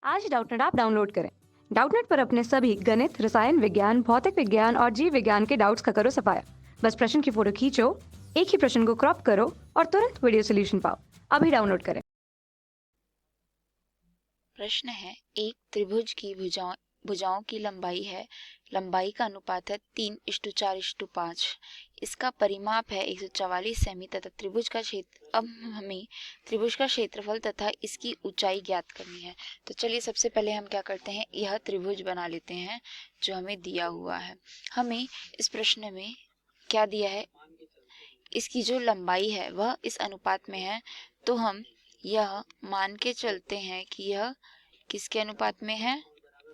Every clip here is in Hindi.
आज डाउटनेट ऐप डाउनलोड करें। डाउटनेट पर अपने सभी गणित, रसायन विज्ञान, भौतिक विज्ञान और जीव विज्ञान के डाउट्स का करो सफाया। बस प्रश्न की फोटो खींचो, एक ही प्रश्न को क्रॉप करो और तुरंत वीडियो सोल्यूशन पाओ। अभी डाउनलोड करें। प्रश्न है, एक त्रिभुज की भुजाओं की लंबाई का अनुपात है 3:4:5। इसका परिमाप है 144 सेमी तथा त्रिभुज का क्षेत्र। अब हमें त्रिभुज का क्षेत्रफल तथा इसकी ऊंचाई ज्ञात करनी है। तो चलिए सबसे पहले हम क्या करते हैं, यह त्रिभुज बना लेते हैं जो हमें दिया हुआ है। हमें इस प्रश्न में क्या दिया है, इसकी जो लंबाई है वह इस अनुपात में है। तो हम यह मान के चलते हैं कि यह किसके अनुपात में है,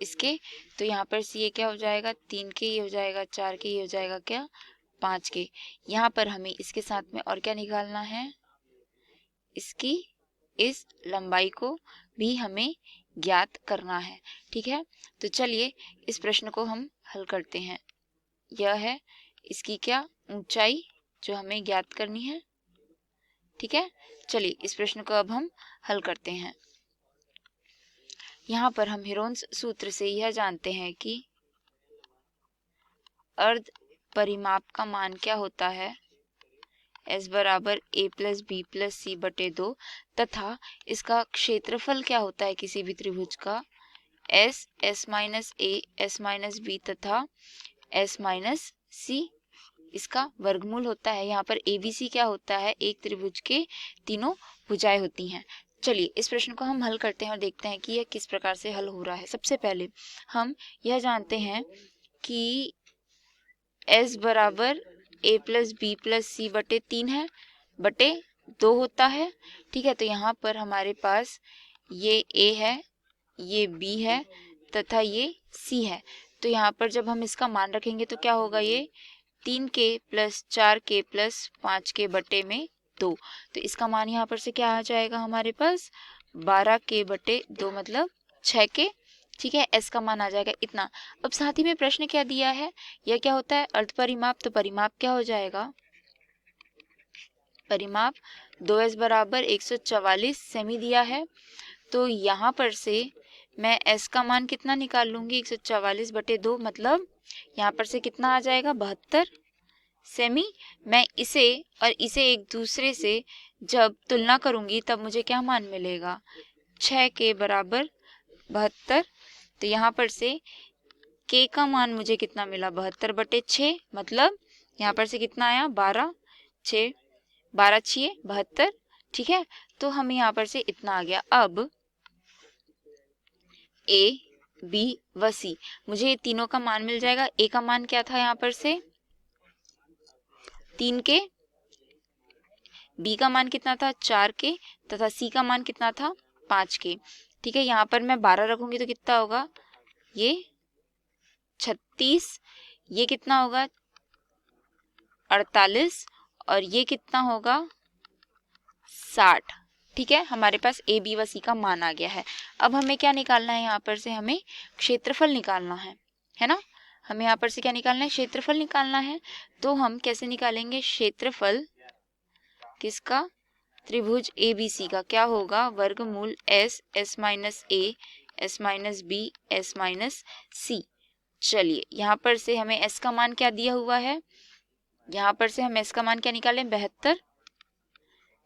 इसके। तो यहाँ पर से ये क्या हो जाएगा, 3 के, ये हो जाएगा 4 के, ये हो जाएगा क्या 5 के। यहाँ पर हमें इसके साथ में और क्या निकालना है, इसकी इस लंबाई को भी हमें ज्ञात करना है। ठीक है, तो चलिए इस प्रश्न को हम हल करते हैं। यह है इसकी क्या ऊंचाई जो हमें ज्ञात करनी है। ठीक है, चलिए इस प्रश्न को अब हम हल करते हैं। यहाँ पर हम हीरोन्स सूत्र से यह जानते हैं कि अर्ध परिमाप का मान क्या होता है, S बराबर a प्लस बी प्लस सी बटे 2 तथा इसका क्षेत्रफल क्या होता है किसी भी त्रिभुज का, S minus A, S minus B तथा S माइनस सी इसका वर्गमूल होता है। यहाँ पर ABC क्या होता है, एक त्रिभुज के तीनों भुजाएं होती हैं। चलिए इस प्रश्न को हम हल करते हैं और देखते हैं कि यह किस प्रकार से हल हो रहा है। सबसे पहले हम यह जानते हैं कि S बराबर a प्लस बी प्लस सी बटे 3 है, बटे 2 होता है। ठीक है, तो यहाँ पर हमारे पास ये a है, ये b है तथा ये c है। तो यहाँ पर जब हम इसका मान रखेंगे तो क्या होगा, ये 3 के प्लस 4 के प्लस 5 के बटे में 2। तो इसका मान यहाँ पर से क्या आ जाएगा हमारे पास, 12 के बटे 2 मतलब 6 के। ठीक है, S का मान आ जाएगा इतना। अब साथ ही में प्रश्न क्या दिया है, यह क्या होता है, अर्ध परिमाप। तो परिमाप क्या हो जाएगा, परिमाप 2S बराबर 144 सेमी दिया है। तो यहाँ पर से मैं S का मान कितना निकाल लूंगी, 144 बटे 2 मतलब यहाँ पर से कितना आ जाएगा, 72 सेमी। मैं इसे और इसे एक दूसरे से जब तुलना करूंगी तब मुझे क्या मान मिलेगा, 6 के बराबर 72। तो यहाँ पर से k का मान मुझे कितना मिला, 72 बटे 6 मतलब यहाँ पर से कितना आया, 12 6 12 6 72। ठीक है, तो हमें यहाँ पर से इतना आ गया। अब a b व c, मुझे ये तीनों का मान मिल जाएगा। a का मान क्या था यहाँ पर से 3 के, b का मान कितना था 4 के तथा c का मान कितना था 5 के। ठीक है, यहाँ पर मैं 12 रखूंगी तो कितना होगा, ये 36, ये कितना होगा 48 और ये कितना होगा 60। ठीक है, हमारे पास a b व c का मान आ गया है। अब हमें क्या निकालना है, यहाँ पर से हमें क्षेत्रफल निकालना है ना। हमें यहाँ पर से क्या निकालना है, क्षेत्रफल निकालना है। तो हम कैसे निकालेंगे क्षेत्रफल किसका, त्रिभुज ABC का। क्या होगा, वर्गमूल S minus A, S minus B, S minus C. चलिए यहाँ पर से हमें S का मान क्या दिया हुआ है, यहाँ पर से हम S का मान क्या निकालें, 72।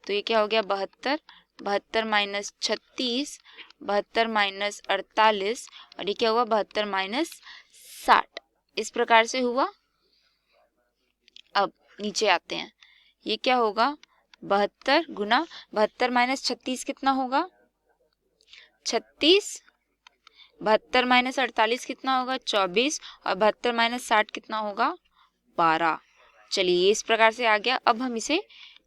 तो ये क्या हो गया 72, 72 माइनस 36, 72 माइनस 48 और ये क्या हुआ 72 माइनस 60। इस प्रकार से हुआ। अब नीचे आते हैं, ये क्या होगा 72 गुना 72 माइनस 36 कितना होगा 36, 72 माइनस 48 कितना होगा 24 और 72 माइनस 60 कितना होगा 12। चलिए ये इस प्रकार से आ गया। अब हम इसे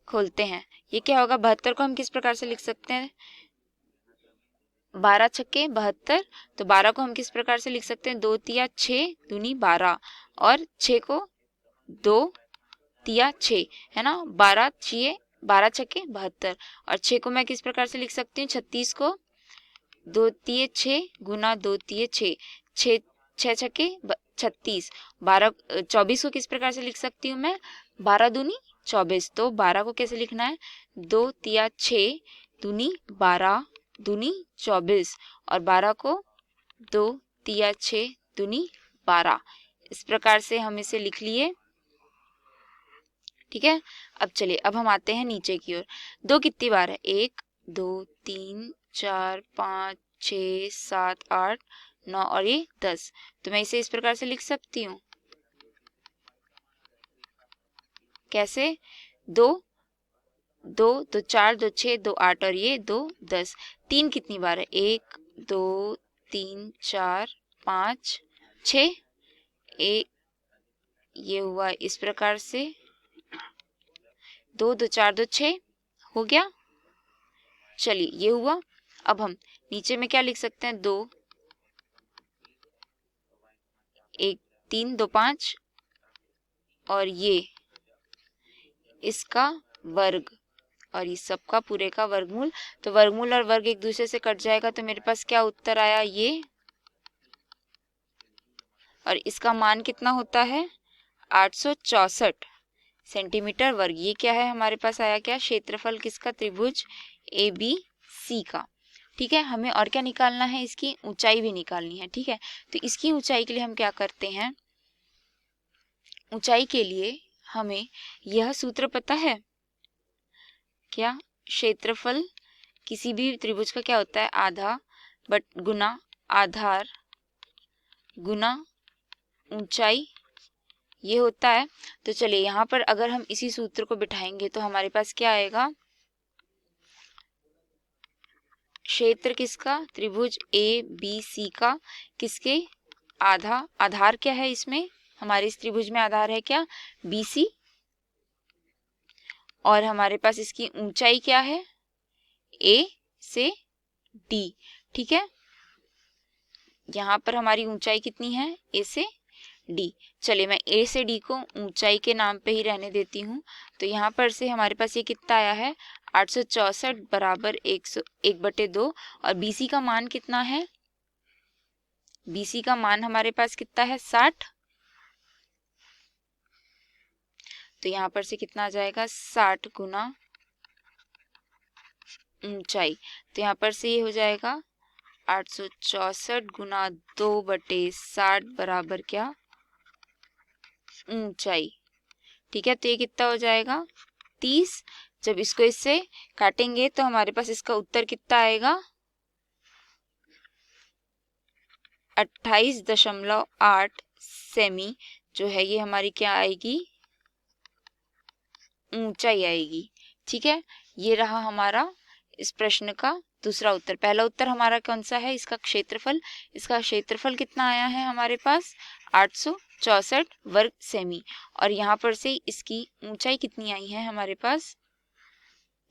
खोलते हैं, ये क्या होगा 72 को हम किस प्रकार से लिख सकते हैं, 12 छक्के 72। तो 12 को हम किस प्रकार से लिख सकते हैं, 2 तिया 6 दूनी 12 और 6 को 2 तिया 6 है ना, 12 छक्के 72 और 6 को मैं किस प्रकार से लिख सकती हूँ, 36 को 2 तिये 6 गुना 2 तिये 6, 6 छक्के 36। 24 को किस प्रकार से लिख सकती हूँ मैं, 12 दूनी 24। तो 12 को कैसे लिखना है, 2 तिया 6 दूनी 12 दूनी 24 और 12 को 2 तिया 6 दूनी 12। इस प्रकार से हम इसे लिख लिए। ठीक है, अब चलिए अब हम आते हैं नीचे की ओर। 2 कितनी बार है? 1 2 3 4 5 6 7 8 9 और ये 10। तो मैं इसे इस प्रकार से लिख सकती हूँ। कैसे? 2 2 2 4 2 6 2 8 और ये 2 10। 3 कितनी बार है? 1 2 3 4 5 6। एक ये हुआ इस प्रकार से 2 2 4 2 6 हो गया। चलिए ये हुआ। अब हम नीचे में क्या लिख सकते हैं? 2 1 3 2 5 और ये इसका वर्ग और इस सबका पूरे का वर्गमूल। तो वर्गमूल और वर्ग एक दूसरे से कट जाएगा तो मेरे पास क्या उत्तर आया? ये। और इसका मान कितना होता है? 864 सेंटीमीटर वर्ग। ये क्या है हमारे पास आया? क्या क्षेत्रफल किसका? त्रिभुज ए बी सी का। ठीक है, हमें और क्या निकालना है? इसकी ऊंचाई भी निकालनी है। ठीक है, तो इसकी ऊंचाई के लिए हम क्या करते हैं? ऊंचाई के लिए हमें यह सूत्र पता है क्या? क्षेत्रफल किसी भी त्रिभुज का क्या होता है? आधा बट गुना आधार गुना ऊंचाई, ये होता है। तो चलिए यहाँ पर अगर हम इसी सूत्र को बिठाएंगे तो हमारे पास क्या आएगा? क्षेत्र किसका? त्रिभुज ए बी सी का। किसके? आधार क्या है इसमें? हमारे इस त्रिभुज में आधार है क्या? B C. और हमारे पास इसकी ऊंचाई क्या है? ए से डी। ठीक है, यहाँ पर हमारी ऊंचाई कितनी है? ए से डी। चलिए मैं ए से डी को ऊंचाई के नाम पे ही रहने देती हूँ। तो यहाँ पर से हमारे पास ये कितना आया है? 864 बराबर 1/2। और बीसी का मान कितना है? बीसी का मान हमारे पास कितना है? 60। तो यहाँ पर से कितना आ जाएगा? 60 गुना ऊंचाई। तो यहाँ पर से ये हो जाएगा 864 गुना 2/60 बराबर क्या? ऊंचाई। ठीक है, तो ये कितना हो जाएगा? 30। जब इसको इससे काटेंगे तो हमारे पास इसका उत्तर कितना आएगा? 28.8 सेमी जो है ये हमारी क्या आएगी? ऊंचाई आएगी। ठीक है, ये रहा हमारा इस प्रश्न का दूसरा उत्तर। पहला उत्तर हमारा कौन सा है? इसका क्षेत्रफल। इसका क्षेत्रफल कितना आया है हमारे पास? 864 वर्ग सेमी। और यहाँ पर से इसकी ऊंचाई कितनी आई है हमारे पास?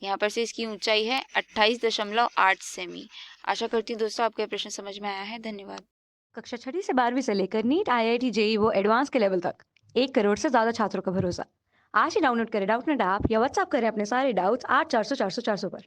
यहाँ पर से इसकी ऊंचाई है 28.8 सेमी। आशा करती हूँ दोस्तों आपको यह प्रश्न समझ में आया है। धन्यवाद। कक्षा 6ठी से 12वीं से लेकर नीट IIT JEE वो एडवांस के लेवल तक 1 करोड़ से ज्यादा छात्रों का भरोसा। आज ही डाउनलोड करें डाउटनेट ऐप या व्हाट्सएप करें अपने सारे डाउट्स 8400 400 400 पर।